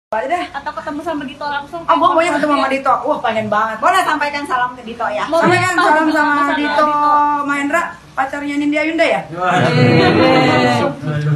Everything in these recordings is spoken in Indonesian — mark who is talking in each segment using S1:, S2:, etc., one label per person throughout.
S1: Aja deh.
S2: Atau ketemu sama Dito langsung?
S1: Oh, gue maunya ketemu sama Dito. Wah, pengen banget. Boleh sampaikan salam ke Dito ya. Sampaikan salam sama Dito Mahendra, pacarnya Nindya Yunda ya.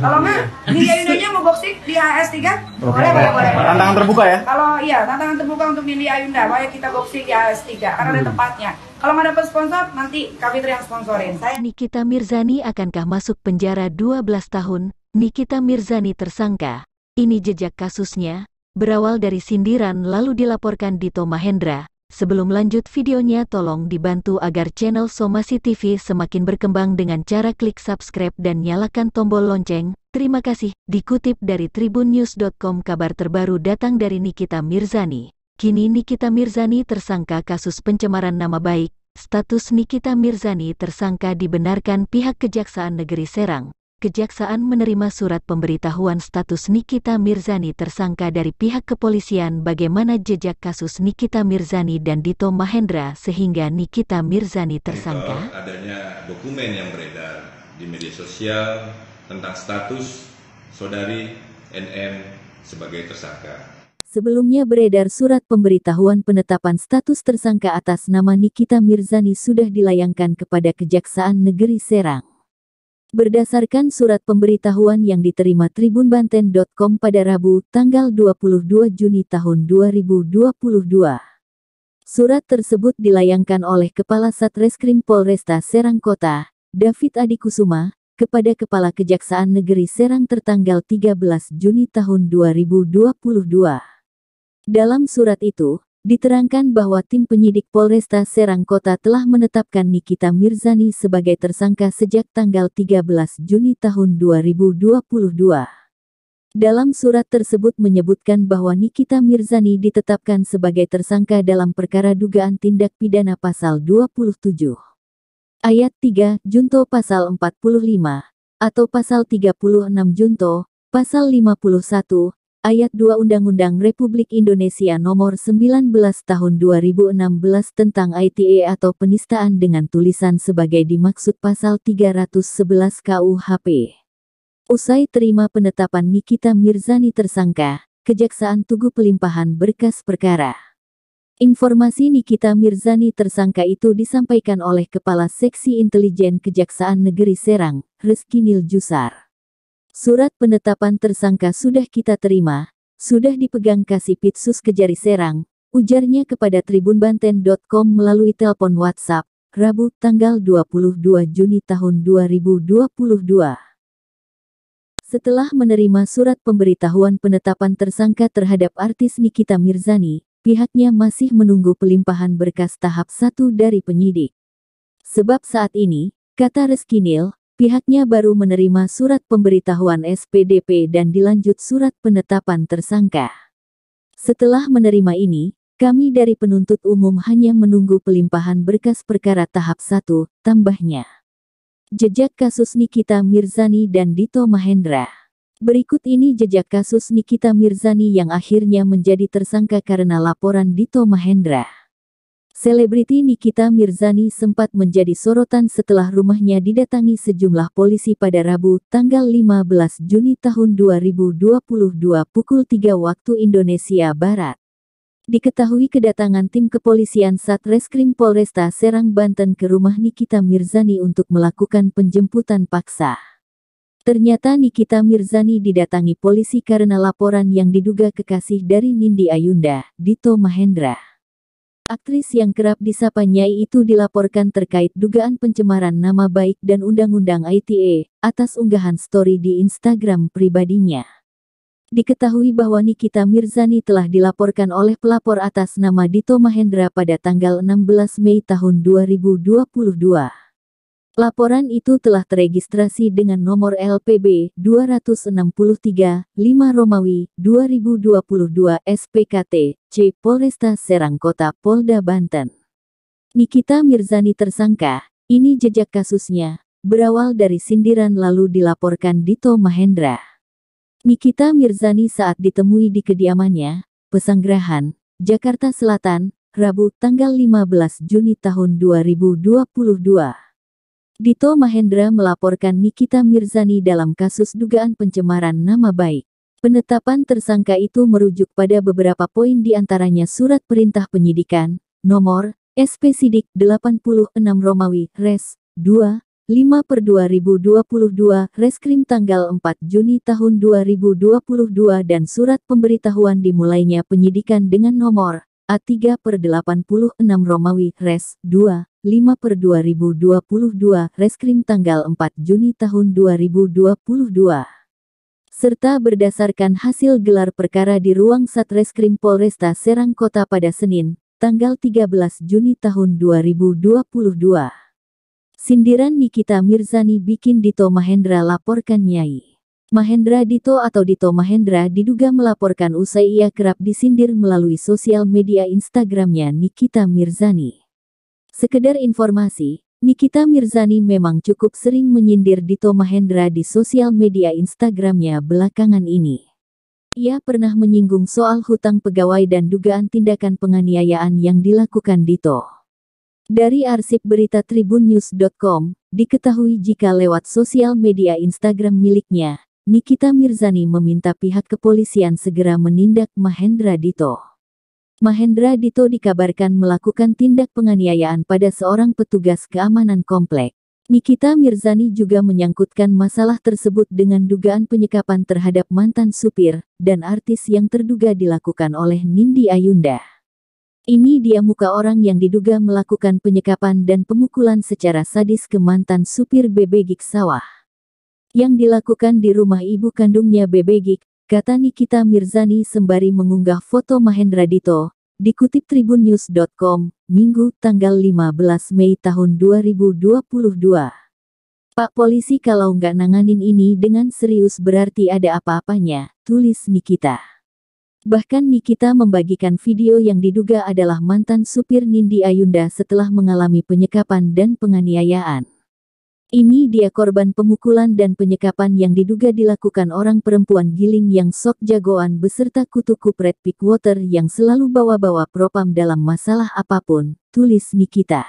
S1: Kalau nggak, Nindya Yundanya mau boxing di HS3? Boleh.
S3: Tantangan terbuka ya?
S1: Kalau iya, tantangan terbuka untuk Nindya Yunda. Boleh kita boxing di HS3 karena ada tempatnya. Kalau nggak dapat sponsor, nanti Kak Fitri yang sponsorin.
S4: Nikita Mirzani akankah masuk penjara 12 tahun? Nikita Mirzani tersangka. Ini jejak kasusnya. Berawal dari sindiran lalu dilaporkan Dito Mahendra. Sebelum lanjut videonya tolong dibantu agar channel Somasi TV semakin berkembang dengan cara klik subscribe dan nyalakan tombol lonceng. Terima kasih. Dikutip dari tribunnews.com, kabar terbaru datang dari Nikita Mirzani. Kini Nikita Mirzani tersangka kasus pencemaran nama baik. Status Nikita Mirzani tersangka dibenarkan pihak Kejaksaan Negeri Serang. Kejaksaan menerima surat pemberitahuan status Nikita Mirzani tersangka dari pihak kepolisian bagaimana jejak kasus Nikita Mirzani dan Dito Mahendra sehingga Nikita Mirzani tersangka.
S5: Adanya dokumen yang beredar di media sosial tentang status saudari NM sebagai tersangka.
S4: Sebelumnya beredar surat pemberitahuan penetapan status tersangka atas nama Nikita Mirzani sudah dilayangkan kepada Kejaksaan Negeri Serang. Berdasarkan surat pemberitahuan yang diterima tribunbanten.com pada Rabu, tanggal 22 Juni tahun 2022. Surat tersebut dilayangkan oleh Kepala Satreskrim Polresta Serang Kota, David Adikusuma, kepada Kepala Kejaksaan Negeri Serang tertanggal 13 Juni tahun 2022. Dalam surat itu, diterangkan bahwa tim penyidik Polresta Serang Kota telah menetapkan Nikita Mirzani sebagai tersangka sejak tanggal 13 Juni tahun 2022. Dalam surat tersebut menyebutkan bahwa Nikita Mirzani ditetapkan sebagai tersangka dalam perkara dugaan tindak pidana pasal 27. Ayat 3, Junto pasal 45, atau pasal 36 Junto, pasal 51, Ayat 2 Undang-Undang Republik Indonesia Nomor 19 Tahun 2016 tentang ITE atau penistaan dengan tulisan sebagai dimaksud pasal 311 KUHP. Usai terima penetapan Nikita Mirzani tersangka, Kejaksaan tunggu pelimpahan berkas perkara. Informasi Nikita Mirzani tersangka itu disampaikan oleh Kepala Seksi Intelijen Kejaksaan Negeri Serang, Reskinil Jusar. Surat penetapan tersangka sudah kita terima, sudah dipegang Kasipitsus Kejari Serang, ujarnya kepada tribunbanten.com melalui telepon WhatsApp, Rabu tanggal 22 Juni tahun 2022. Setelah menerima surat pemberitahuan penetapan tersangka terhadap artis Nikita Mirzani, pihaknya masih menunggu pelimpahan berkas tahap 1 dari penyidik. Sebab saat ini, kata Reskinil, pihaknya baru menerima surat pemberitahuan SPDP dan dilanjut surat penetapan tersangka. Setelah menerima ini, kami dari penuntut umum hanya menunggu pelimpahan berkas perkara tahap 1, tambahnya. Jejak kasus Nikita Mirzani dan Dito Mahendra. Berikut ini jejak kasus Nikita Mirzani yang akhirnya menjadi tersangka karena laporan Dito Mahendra. Selebriti Nikita Mirzani sempat menjadi sorotan setelah rumahnya didatangi sejumlah polisi pada Rabu, tanggal 15 Juni tahun 2022 pukul 3 waktu Indonesia Barat. Diketahui kedatangan tim kepolisian Satreskrim Polresta Serang Banten ke rumah Nikita Mirzani untuk melakukan penjemputan paksa. Ternyata Nikita Mirzani didatangi polisi karena laporan yang diduga kekasih dari Nindya Yunda, Dito Mahendra. Aktris yang kerap disapa Nyai itu dilaporkan terkait dugaan pencemaran nama baik dan Undang-Undang ITE, atas unggahan story di Instagram pribadinya. Diketahui bahwa Nikita Mirzani telah dilaporkan oleh pelapor atas nama Dito Mahendra pada tanggal 16 Mei tahun 2022. Laporan itu telah teregistrasi dengan nomor LPB 263 5 Romawi 2022 SPKT C Polresta Serang Kota Polda Banten. Nikita Mirzani tersangka, ini jejak kasusnya, berawal dari sindiran lalu dilaporkan Dito Mahendra. Nikita Mirzani saat ditemui di kediamannya, Pesanggerahan, Jakarta Selatan, Rabu tanggal 15 Juni tahun 2022. Dito Mahendra melaporkan Nikita Mirzani dalam kasus dugaan pencemaran nama baik. Penetapan tersangka itu merujuk pada beberapa poin di antaranya Surat Perintah Penyidikan, nomor SP/Sidik 86 Romawi, Res. 2, 5/2022, Reskrim tanggal 4 Juni tahun 2022 dan Surat Pemberitahuan dimulainya penyidikan dengan nomor A3/86 Romawi, Res. 2, 5/2022, Reskrim tanggal 4 Juni tahun 2022. Serta berdasarkan hasil gelar perkara di ruang Satreskrim Polresta Serang Kota pada Senin, tanggal 13 Juni tahun 2022. Sindiran Nikita Mirzani bikin Dito Mahendra laporkan Nyai. Mahendra Dito atau Dito Mahendra diduga melaporkan usai ia kerap disindir melalui sosial media Instagramnya Nikita Mirzani. Sekedar informasi, Nikita Mirzani memang cukup sering menyindir Dito Mahendra di sosial media Instagramnya belakangan ini. Ia pernah menyinggung soal hutang pegawai dan dugaan tindakan penganiayaan yang dilakukan Dito. Dari arsip berita tribunnews.com, diketahui jika lewat sosial media Instagram miliknya, Nikita Mirzani meminta pihak kepolisian segera menindak Mahendra Dito. Mahendra Dito dikabarkan melakukan tindak penganiayaan pada seorang petugas keamanan komplek. Nikita Mirzani juga menyangkutkan masalah tersebut dengan dugaan penyekapan terhadap mantan supir dan artis yang terduga dilakukan oleh Nindi Ayunda. Ini dia muka orang yang diduga melakukan penyekapan dan pemukulan secara sadis ke mantan supir Bebegik Sawah. Yang dilakukan di rumah ibu kandungnya Bebegik, kata Nikita Mirzani sembari mengunggah foto Mahendra Dito, dikutip tribunnews.com, Minggu tanggal 15 Mei tahun 2022. Pak polisi kalau nggak nanganin ini dengan serius berarti ada apa-apanya, tulis Nikita. Bahkan Nikita membagikan video yang diduga adalah mantan supir Nindi Ayunda setelah mengalami penyekapan dan penganiayaan. Ini dia korban pemukulan dan penyekapan yang diduga dilakukan orang perempuan giling yang sok jagoan beserta kutu kupret Pickwater yang selalu bawa-bawa propam dalam masalah apapun, tulis Nikita.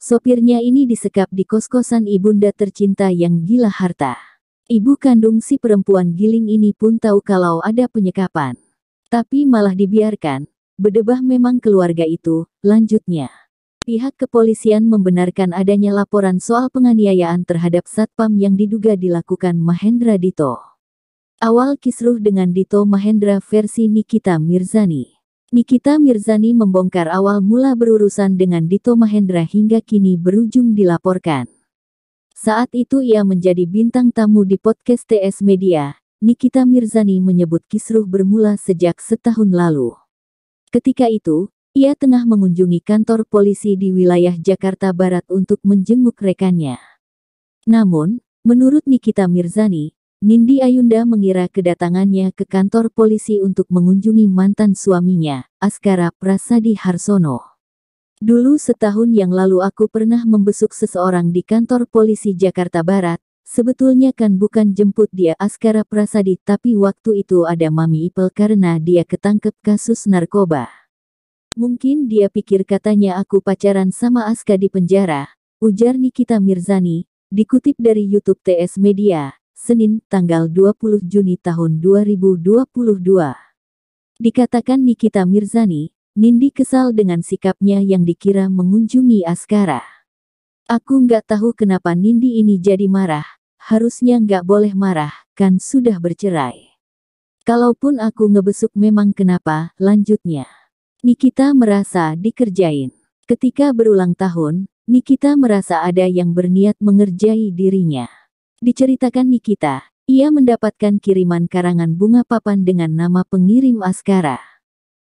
S4: Sopirnya ini disekap di kos-kosan ibunda tercinta yang gila harta. Ibu kandung si perempuan giling ini pun tahu kalau ada penyekapan. Tapi malah dibiarkan, berdebah memang keluarga itu, lanjutnya. Pihak kepolisian membenarkan adanya laporan soal penganiayaan terhadap satpam yang diduga dilakukan Mahendra Dito. Awal kisruh dengan Dito Mahendra versi Nikita Mirzani. Nikita Mirzani membongkar awal mula berurusan dengan Dito Mahendra hingga kini berujung dilaporkan. Saat itu ia menjadi bintang tamu di podcast TS Media. Nikita Mirzani menyebut kisruh bermula sejak setahun lalu. Ketika itu, ia tengah mengunjungi kantor polisi di wilayah Jakarta Barat untuk menjenguk rekannya. Namun, menurut Nikita Mirzani, Nindi Ayunda mengira kedatangannya ke kantor polisi untuk mengunjungi mantan suaminya, Askara Prasadi Harsono. Dulu setahun yang lalu aku pernah membesuk seseorang di kantor polisi Jakarta Barat, sebetulnya kan bukan jemput dia Askara Prasadi tapi waktu itu ada Mami Ipel karena dia ketangkep kasus narkoba. Mungkin dia pikir katanya aku pacaran sama Aska di penjara, ujar Nikita Mirzani, dikutip dari YouTube TS Media, Senin, tanggal 20 Juni tahun 2022. Dikatakan Nikita Mirzani, Nindi kesal dengan sikapnya yang dikira mengunjungi Askara. Aku nggak tahu kenapa Nindi ini jadi marah, harusnya nggak boleh marah, kan sudah bercerai. Kalaupun aku ngebesuk memang kenapa, lanjutnya. Nikita merasa dikerjain. Ketika berulang tahun, Nikita merasa ada yang berniat mengerjai dirinya. Diceritakan Nikita, ia mendapatkan kiriman karangan bunga papan dengan nama pengirim Askara.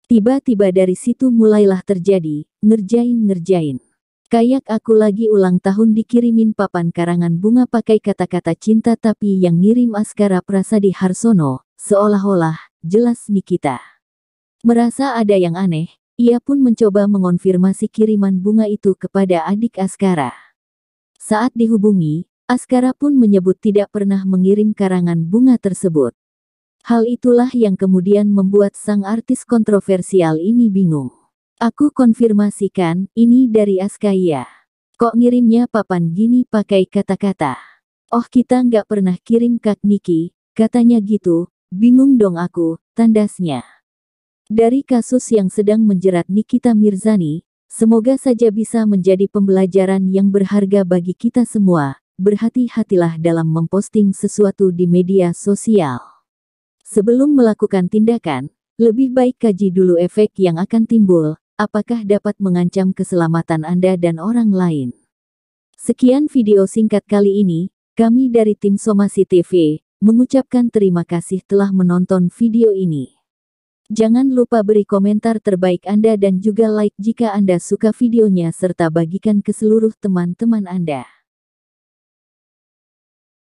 S4: Tiba-tiba dari situ mulailah terjadi, ngerjain. Kayak aku lagi ulang tahun dikirimin papan karangan bunga pakai kata-kata cinta tapi yang ngirim Askara Prasadi Harsono, seolah-olah, jelas Nikita. Merasa ada yang aneh, ia pun mencoba mengonfirmasi kiriman bunga itu kepada adik Askara. Saat dihubungi, Askara pun menyebut tidak pernah mengirim karangan bunga tersebut. Hal itulah yang kemudian membuat sang artis kontroversial ini bingung. Aku konfirmasikan, ini dari Aska ya. Kok ngirimnya papan gini pakai kata-kata? Oh kita nggak pernah kirim Kak Niki, katanya gitu. Bingung dong aku, tandasnya. Dari kasus yang sedang menjerat Nikita Mirzani, semoga saja bisa menjadi pembelajaran yang berharga bagi kita semua. Berhati-hatilah dalam memposting sesuatu di media sosial. Sebelum melakukan tindakan, lebih baik kaji dulu efek yang akan timbul, apakah dapat mengancam keselamatan Anda dan orang lain. Sekian video singkat kali ini, kami dari tim Somasi TV, mengucapkan terima kasih telah menonton video ini. Jangan lupa beri komentar terbaik Anda dan juga like jika Anda suka videonya serta bagikan ke seluruh teman-teman Anda.